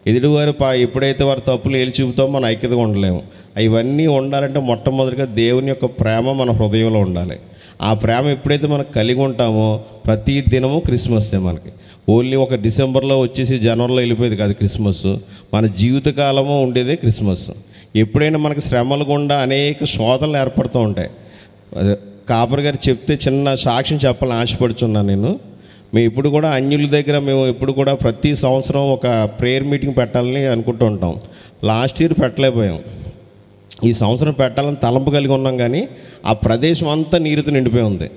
ఎదుటివారి ఎప్పుడైతే వారి తప్పులు ఏలి చూపుతామో మనం ఐక్యతగా ఉండలేము. ఇవన్నీ ఉండాలంటే మొట్టమొదటిగా దేవుని యొక్క ప్రేమ మన హృదయంలో ఉండాలి. ఆ ప్రేమ ఎప్పుడైతే మనం కలిగి ఉంటామో ప్రతి దినము క్రిస్మస్సే మనకి. ఓన్లీ ఒక డిసెంబర్లో వచ్చేసి జనవరిలో వెళ్ళిపోయేది కాదు క్రిస్మస్. మన జీవితకాలము ఉండేదే క్రిస్మస్. ఎప్పుడైనా మనకి శ్రమలు గుండా అనేక శోధనలు ఏర్పడుతూ ఉంటాయి. కాపర్ గారు చెప్తే చిన్న సాక్ష్యం చెప్పాలని ఆశపడుచున్నాను నేను. మేము ఇప్పుడు కూడా అన్యుల దగ్గర మేము ఇప్పుడు కూడా ప్రతి సంవత్సరం ఒక ప్రేయర్ మీటింగ్ పెట్టాలని అనుకుంటూ ఉంటాం. లాస్ట్ ఇయర్ పెట్టలేకపోయాం. ఈ సంవత్సరం పెట్టాలని తలంపు కలిగి ఉన్నాం, కానీ ఆ ప్రదేశం అంతా నీరుతో నిండిపోయి ఉంది.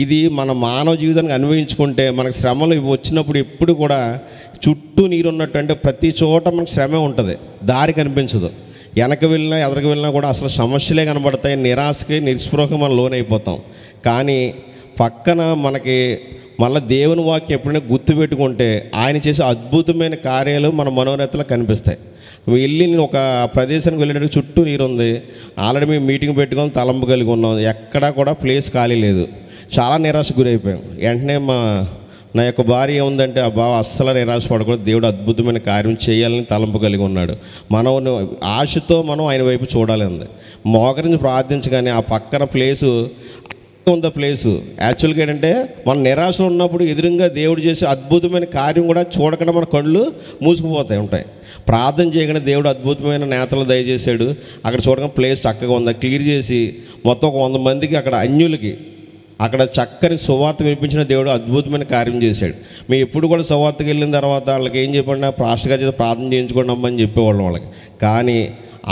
ఇది మన మానవ జీవితానికి అన్వయించుకుంటే మనకు శ్రమలు వచ్చినప్పుడు ఎప్పుడు కూడా చుట్టూ నీరు ఉన్నట్టు, అంటే ప్రతి చోట మనకు శ్రమే ఉంటుంది, దారి కనిపించదు. వెనక వెళ్ళినా ఎదరికి వెళ్ళినా కూడా అసలు సమస్యలే కనబడతాయి. నిరాశకి నిస్పృహకి మనం లోనైపోతాం. కానీ పక్కన మనకి మళ్ళీ దేవుని వాక్యం ఎప్పుడైనా గుర్తుపెట్టుకుంటే ఆయన చేసే అద్భుతమైన కార్యాలు మన మనోనేతలో కనిపిస్తాయి. వెళ్ళి నేను ఒక ప్రదేశానికి వెళ్ళేటప్పుడు చుట్టూ నీరు ఉంది. ఆల్రెడీ మేము మీటింగ్ పెట్టుకొని తలంపు కలిగి ఉన్నాం. ఎక్కడా కూడా ప్లేస్ ఖాళీ లేదు. చాలా నిరాశ గురైపోయాం. వెంటనే నా యొక్క భార్య ఏముందంటే, ఆ బావ అస్సలు నిరాశ పడకూడదు, దేవుడు అద్భుతమైన కార్యం చేయాలని తలంపు కలిగి ఉన్నాడు. మనం ఆశతో మనం ఆయన వైపు చూడాలి ఉంది. మోకరించి ప్రార్థించగానే ఆ పక్కన ప్లేసు ఉంది. ప్లేసు యాక్చువల్గా ఏంటంటే మన నిరాశలో ఉన్నప్పుడు ఎదురుగా దేవుడు చేసే అద్భుతమైన కార్యం కూడా చూడకుండా మన కళ్ళు మూసుకుపోతాయి ఉంటాయి. ప్రార్థన చేయగానే దేవుడు అద్భుతమైన నేతలు దయచేశాడు. అక్కడ చూడగానే ప్లేస్ చక్కగా ఉంది. క్లియర్ చేసి మొత్తం ఒక 100 మందికి అక్కడ అన్యులకి అక్కడ చక్కని సువార్త వినిపించిన దేవుడు అద్భుతమైన కార్యం చేశాడు. మేము ఎప్పుడు కూడా సువార్తకి వెళ్ళిన తర్వాత వాళ్ళకి ఏం చెప్పండి, పాస్టర్ గారి చేత ప్రార్థన చేయించుకోండి అమ్మని చెప్పేవాళ్ళం వాళ్ళకి. కానీ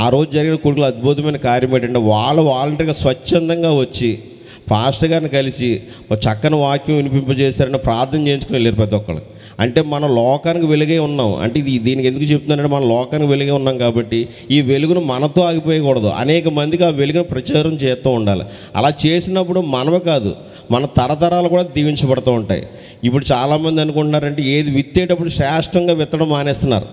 ఆ రోజు జరిగిన కొడుకులు అద్భుతమైన కార్యం ఏంటంటే వాళ్ళు వాలంటీర్గా స్వచ్ఛందంగా వచ్చి పాస్టర్ గారిని కలిసి చక్కని వాక్యం వినిపింపజేశారని ప్రార్థన చేయించుకుని వెళ్ళారు ప్రతి ఒక్కళ్ళు. అంటే మనం లోకానికి వెలుగే ఉన్నాం. అంటే దీనికి ఎందుకు చెప్తున్నానంటే మనం లోకానికి వెలుగే ఉన్నాం కాబట్టి ఈ వెలుగును మనతో ఆగిపోయకూడదు. అనేక మందికి ఆ వెలుగును ప్రచారం చేస్తూ ఉండాలి. అలా చేసినప్పుడు మనమే కాదు, మన తరతరాలు కూడా దీవించబడుతూ ఉంటాయి. ఇప్పుడు చాలామంది అనుకుంటున్నారంటే ఏది విత్తేటప్పుడు శ్రేష్టంగా విత్తడం మానేస్తున్నారు.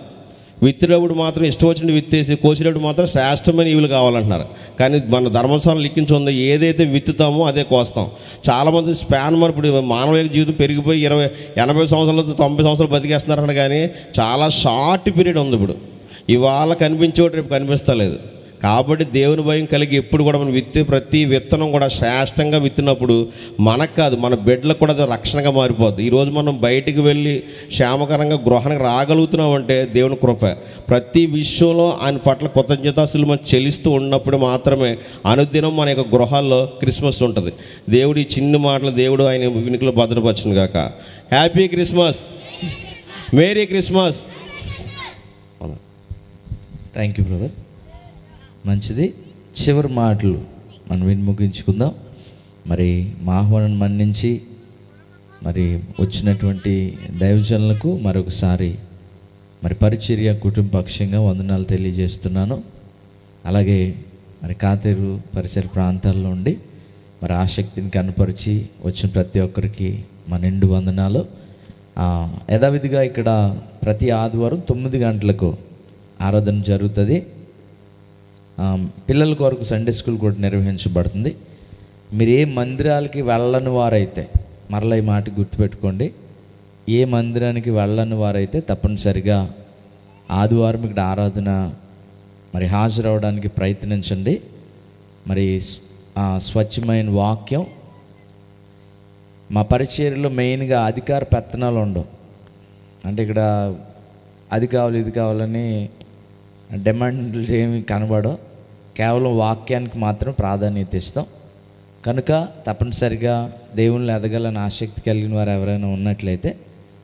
విత్తేటప్పుడు మాత్రం ఇష్టం వచ్చినట్టు విత్తేసి కోసేటప్పుడు మాత్రం శ్రేష్టమైన ఈవులు కావాలంటున్నారు. కానీ మన ధర్మశాస్త్రం లిఖించి ఉంది, ఏదైతే విత్తుతామో అదే కోస్తాం. చాలామంది స్పాన్ ఇప్పుడు మానవ జీవితం పెరిగిపోయి 80 సంవత్సరాలు 90 సంవత్సరాలు బతికేస్తున్నారు. కానీ చాలా షార్ట్ పీరియడ్ ఉంది ఇప్పుడు. ఇవాళ కనిపించేవాడు రేపు కనిపిస్తలేదు. కాబట్టి దేవుని భయం కలిగి ఎప్పుడు కూడా మనం విత్తే ప్రతి విత్తనం కూడా శ్రేష్టంగా విత్తినప్పుడు మనకు కాదు మన బిడ్డలకు కూడా అది రక్షణగా మారిపోద్ది. ఈరోజు మనం బయటికి వెళ్ళి క్షేమకరంగా గృహానికి రాగలుగుతున్నామంటే దేవుని కృప. ప్రతి విషయంలో ఆయన పట్ల కృతజ్ఞతాస్తులు మనం చెల్లిస్తూ ఉన్నప్పుడు మాత్రమే అనుదినం మన యొక్క గృహాల్లో క్రిస్మస్ ఉంటుంది. దేవుడు ఈ చిన్న మాటలు దేవుడు ఆయన వినికిలో భద్రపరచును గాక. Happy Christmas, merry Christmas. Thank you brother. మంచిది. చివరి మాటలు మనం విని ముగించుకుందాం. మరి మా ఆహ్వానం మన్నించి మరి వచ్చినటువంటి దైవజనులకు మరొకసారి మరి పరిచర్య కుటుంబ పక్షంగా వందనాలు తెలియజేస్తున్నాను. అలాగే మరి కాతేరు పరిసర ప్రాంతాల్లో ఉండి మరి ఆసక్తిని కనపరిచి వచ్చిన ప్రతి ఒక్కరికి మా నిండు వందనాలు. యథావిధిగా ఇక్కడ ప్రతి ఆదివారం 9 గంటలకు ఆరాధన జరుగుతుంది. పిల్లల కొరకు సండే స్కూల్ కూడా నిర్వహించబడుతుంది. మీరు ఏ మందిరాలకి వెళ్ళని వారైతే, మరలా ఈ మాట గుర్తుపెట్టుకోండి, ఏ మందిరానికి వెళ్ళని వారైతే తప్పనిసరిగా ఆదివారం ఇక్కడ ఆరాధన మరి హాజరవడానికి ప్రయత్నించండి. మరి స్వచ్ఛమైన వాక్యం. మా పరిచర్యలో మెయిన్గా అధికార పెత్తనాలు ఉండవు. అంటే ఇక్కడ అది కావాలి ఇది కావాలని డిమాండ్లు ఏమి కనబడవు. కేవలం వాక్యానికి మాత్రం ప్రాధాన్యత ఇస్తాం. కనుక తప్పనిసరిగా దేవుళ్ళు ఎదగాలని ఆసక్తి కలిగిన వారు ఎవరైనా ఉన్నట్లయితే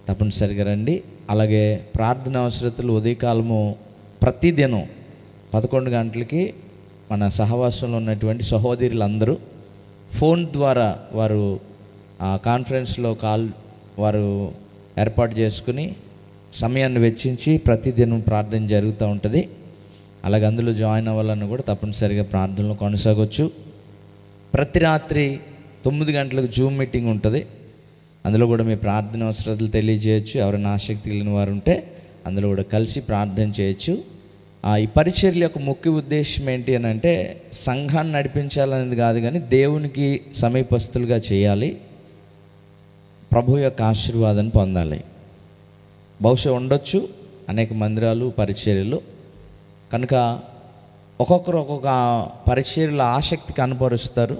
తప్పనిసరిగా రండి. అలాగే ప్రార్థన అవసరతలు ఉదయకాలము ప్రతిదినం 11 గంటలకి మన సహవాసంలో ఉన్నటువంటి సహోదరులందరూ ఫోన్ ద్వారా వారు కాన్ఫరెన్స్లో వారు ఏర్పాటు చేసుకుని సమయాన్ని వెచ్చించి ప్రతిదినం ప్రార్థన జరుగుతూ ఉంటుంది. అలాగే అందులో జాయిన్ అవ్వాలని కూడా తప్పనిసరిగా ప్రార్థనలో కొనసాగొచ్చు. ప్రతి రాత్రి 9 గంటలకు జూమ్ మీటింగ్ ఉంటుంది. అందులో కూడా మీ ప్రార్థన అవసరాలు తెలియజేయచ్చు. ఎవరైనా ఆసక్తి కలిగిన వారు ఉంటే అందులో కూడా కలిసి ప్రార్థన చేయొచ్చు. ఈ పరిచర్య యొక్క ముఖ్య ఉద్దేశం ఏంటి అని అంటే సంఘాన్ని నడిపించాలనేది కాదు, కానీ దేవునికి సమీపస్తులుగా చేయాలి, ప్రభు యొక్క ఆశీర్వాదాన్ని పొందాలి. బహుశా ఉండొచ్చు అనేక మందిరాలు పరిచర్యలు. కనుక ఒక్కొక్కరు ఒక్కొక్క పరిచర్యలో ఆసక్తి కనపరుస్తారు.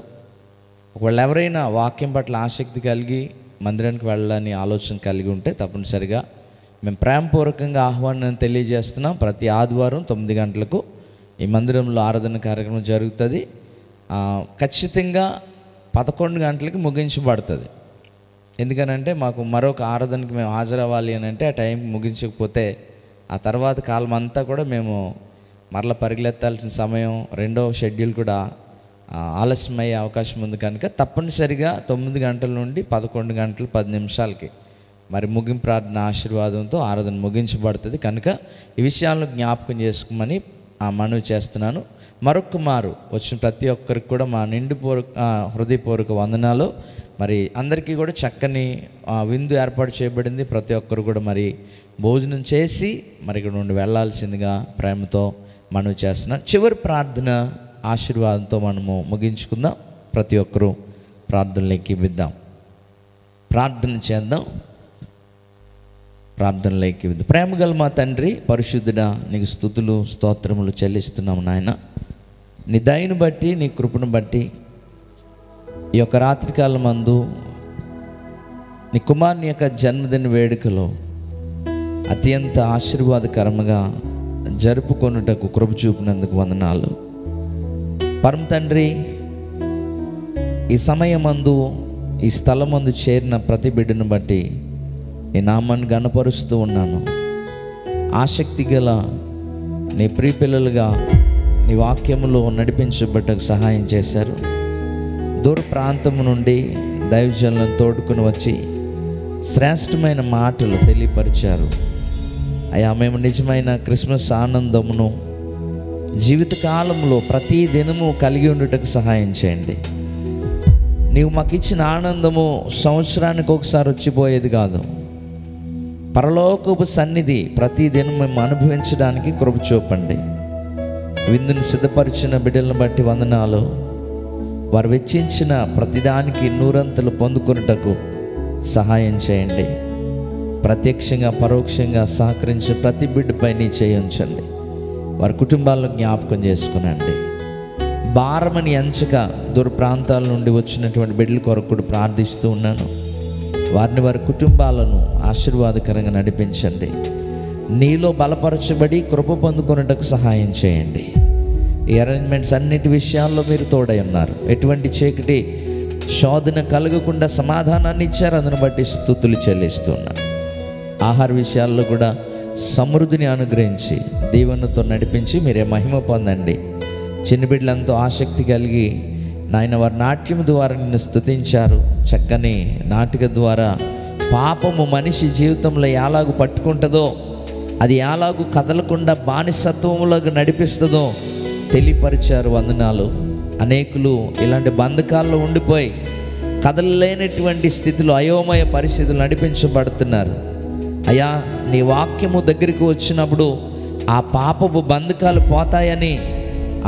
ఒకవేళ ఎవరైనా వాక్యం పట్ల ఆసక్తి కలిగి మందిరానికి వెళ్ళాలని ఆలోచన కలిగి ఉంటే తప్పనిసరిగా మేము ప్రేమపూర్వకంగా ఆహ్వానం తెలియజేస్తున్నాం. ప్రతి ఆదివారం 9 గంటలకు ఈ మందిరంలో ఆరాధన కార్యక్రమం జరుగుతుంది. ఖచ్చితంగా 11 గంటలకి ముగించబడుతుంది. ఎందుకనంటే మాకు మరొక ఆరాధనకి మేము హాజరవ్వాలి అని అంటే ఆ టైంకి ముగించకపోతే ఆ తర్వాత కాలం అంతా కూడా మేము మరలా పరిగెత్తాల్సిన సమయం, రెండవ షెడ్యూల్ కూడా ఆలస్యమయ్యే అవకాశం ఉంది. కనుక తప్పనిసరిగా 9 గంటల నుండి 11 గంటలు 10 నిమిషాలకి మరి ముగింపు ప్రార్థన ఆశీర్వాదంతో ఆరాధన ముగించబడుతుంది. కనుక ఈ విషయాలను జ్ఞాపకం చేసుకోమని మనవి చేస్తున్నాను. మరొక మారు వచ్చిన ప్రతి ఒక్కరికి కూడా మా హృదయపూర్వక వందనాలు. మరి అందరికీ కూడా చక్కని విందు ఏర్పాటు చేయబడింది. ప్రతి ఒక్కరు కూడా మరి భోజనం చేసి మరి ఇక్కడ నుండి వెళ్ళాల్సిందిగా ప్రేమతో మనవి చేస్తున్నాను. చివరి ప్రార్థన ఆశీర్వాదంతో మనము ముగించుకుందాం. ప్రతి ఒక్కరూ ప్రార్థనలోకి విద్దాం. ప్రార్థన చేద్దాం. ప్రార్థనలోకి విద్దాం. ప్రేమగల మా తండ్రి పరిశుద్ధుడా, నీకు స్తుతులు స్తోత్రములు చెల్లిస్తున్నాము నాయన. నీ దయను బట్టి, నీ కృపను బట్టి ఈ యొక్క రాత్రికాలం మందు నీ కుమారుని యొక్క జన్మదిన వేడుకలో అత్యంత ఆశీర్వాదకరంగా జరుపుకొనుటకు కృప చూపినందుకు వందనాలు. పరమ తండ్రి, ఈ సమయమందు ఈ స్థలమందు చేరిన ప్రతి బిడ్డను బట్టి నీ నామాన్ని గణపరుస్తూ ఉన్నాను. ఆసక్తి గల నీ ప్రియపిల్లలుగా నీ వాక్యములో నడిపించబడ్డకు సహాయం చేశారు. దూర ప్రాంతం నుండి దైవజనులను తోడుకుని వచ్చి శ్రేష్టమైన మాటలు తెలియపరిచారు. అయ్యా, మేము నిజమైన క్రిస్మస్ ఆనందమును జీవితకాలంలో ప్రతి దినము కలిగి ఉండుటకు సహాయం చేయండి. నీవు మాకు ఇచ్చిన ఆనందము సంవత్సరానికి ఒకసారి వచ్చిపోయేది కాదు. పరలోకపు సన్నిధి ప్రతి దినం మేము అనుభవించడానికి కృప చూపండి. విందును సిద్ధపరిచిన బిడ్డలను బట్టి వందనాలు. వారు వెచ్చించిన ప్రతిదానికి 100 పొందుకొనుటకు సహాయం చేయండి. ప్రత్యక్షంగా పరోక్షంగా సహకరించే ప్రతి బిడ్డపై నీ చేయించండి. వారి కుటుంబాలను జ్ఞాపకం చేసుకునండి. భారమని ఎంచక దూర ప్రాంతాల నుండి వచ్చినటువంటి బిడ్డల కొరకు కూడా ప్రార్థిస్తూ ఉన్నాను. వారిని వారి కుటుంబాలను ఆశీర్వాదకరంగా నడిపించండి. నీలో బలపరచబడి కృప పొందుకొనుటకు సహాయం చేయండి. ఈ అరేంజ్మెంట్స్ అన్నిటి విషయాల్లో మీరు తోడై ఉన్నారు. ఎటువంటి చీకటి శోధన కలగకుండా సమాధానాన్ని ఇచ్చారు. అందును బట్టి స్తుతులు చెల్లిస్తున్నారు. ఆహార విషయాల్లో కూడా సమృద్ధిని అనుగ్రహించి దీవెనతో నడిపించి మీరే మహిమ పొందండి. చిన్న బిడ్డలంతో ఆసక్తి కలిగి నాయన వారి నాట్యం ద్వారా నిన్ను స్తుతించారు. చక్కని నాటిక ద్వారా పాపము మనిషి జీవితంలో ఎలాగూ పట్టుకుంటుందో, అది ఎలాగూ కదలకుండా బానిసత్వంలోకి నడిపిస్తుందో తెలియపరిచారు. వందనాలు. అనేకులు ఇలాంటి బంధకాల్లో ఉండిపోయి కదలలేనటువంటి స్థితిలో అయోమయ పరిస్థితులు నడిపించబడుతున్నారు. అయ్యా, నీ వాక్యము దగ్గరికి వచ్చినప్పుడు ఆ పాపపు బంధకాలు పోతాయని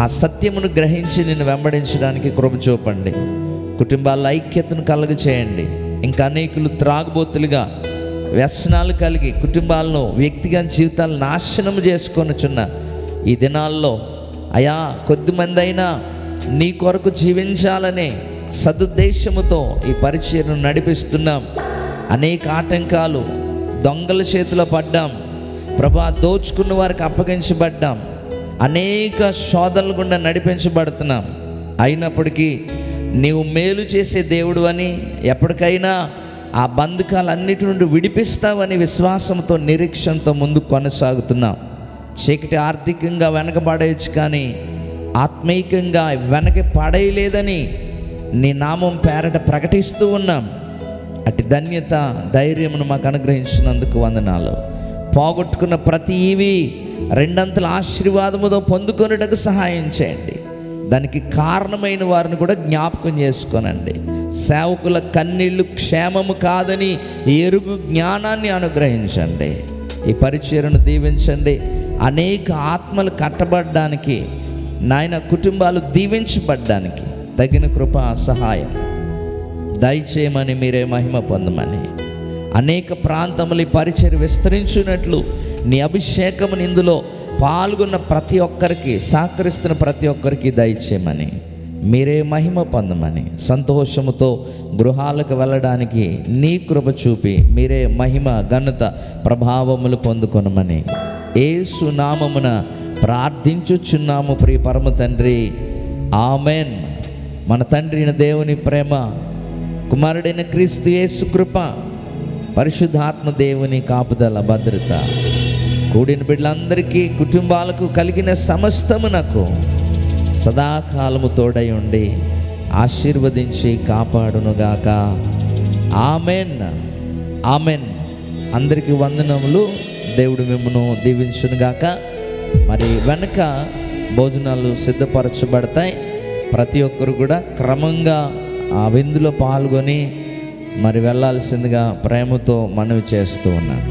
ఆ సత్యమును గ్రహించి నిన్ను వెంబడించడానికి కృప చూపండి. కుటుంబాల ఐక్యతను కలుగ చేయండి. ఇంకా అనేకులు త్రాగుబోతులుగా వ్యసనాలు కలిగి కుటుంబాలను వ్యక్తిగత జీవితాలను నాశనం చేసుకొనుచున్న ఈ దినాల్లో అయా కొద్దిమంది అయినా నీ కొరకు జీవించాలనే సదుద్దేశముతో ఈ పరిచర్యను నడిపిస్తున్నాం. అనేక ఆటంకాలు, దొంగల చేతిలో పడ్డాం ప్రభా, దోచుకున్న వారికి అప్పగించబడ్డాం, అనేక శోధనల గుండా నడిపించబడుతున్నాం. అయినప్పటికీ నీవు మేలు చేసే దేవుడు అని, ఎప్పటికైనా ఆ బంధకాలన్నిటి నుండి విడిపిస్తావని విశ్వాసంతో, నిరీక్షణతో ముందుకు కొనసాగుతున్నాం. చీకటి ఆర్థికంగా వెనకబడేయచ్చు, కానీ ఆత్మీయంగా వెనక పడేయలేదని నీ నామం పేరట ప్రకటిస్తూ ఉన్నాం. అటు ధన్యత, ధైర్యమును మాకు అనుగ్రహించినందుకు వందనాలు. పోగొట్టుకున్న ప్రతి ఇవి రెండంతల ఆశీర్వాదముతో పొందుకొనుటకు సహాయం చేయండి. దానికి కారణమైన వారిని కూడా జ్ఞాపకం చేసుకోనండి. సేవకుల కన్నీళ్ళు క్షేమము కాదని ఎరుగు జ్ఞానాన్ని అనుగ్రహించండి. ఈ పరిచర్యను దీవించండి. అనేక ఆత్మలు కట్టబడడానికి, నాయన కుటుంబాలు దీవించబడ్డానికి తగిన కృప, సహాయం దయచేయమని, మీరే మహిమ పొందమని, అనేక ప్రాంతములు ఈ పరిచర్య విస్తరించినట్లు నీ అభిషేకముని ఇందులో పాల్గొన్న ప్రతి ఒక్కరికి, సహకరిస్తున్న ప్రతి ఒక్కరికి దయచేయమని, మీరే మహిమ పొందమని, సంతోషముతో గృహాలకు వెళ్ళడానికి నీ కృప చూపి మీరే మహిమ, ఘనత, ప్రభావములు పొందుకొనమని యేసు నామమున ప్రార్థించుచున్నాము ప్రియ పరమ తండ్రి, ఆమెన్. మన తండ్రి అయిన దేవుని ప్రేమ, కుమారుడైన క్రీస్తు యేసు కృప, పరిశుద్ధాత్మ దేవుని కాపుదల, భద్రత కూడిన బిడ్డలందరికీ, కుటుంబాలకు కలిగిన సమస్తమునకు సదాకాలము తోడై ఉండి ఆశీర్వదించి కాపాడునుగాక. Amen, amen. అందరికీ వందనములు. దేవుడు మిమ్మను దీవించునుగాక. మరి వెనక భోజనాలు సిద్ధపరచబడతాయి. ప్రతి ఒక్కరు కూడా క్రమంగా ఆ విందులో పాల్గొని మరి వెళ్ళాల్సిందిగా ప్రేమతో మనవి చేస్తూ ఉన్నాను.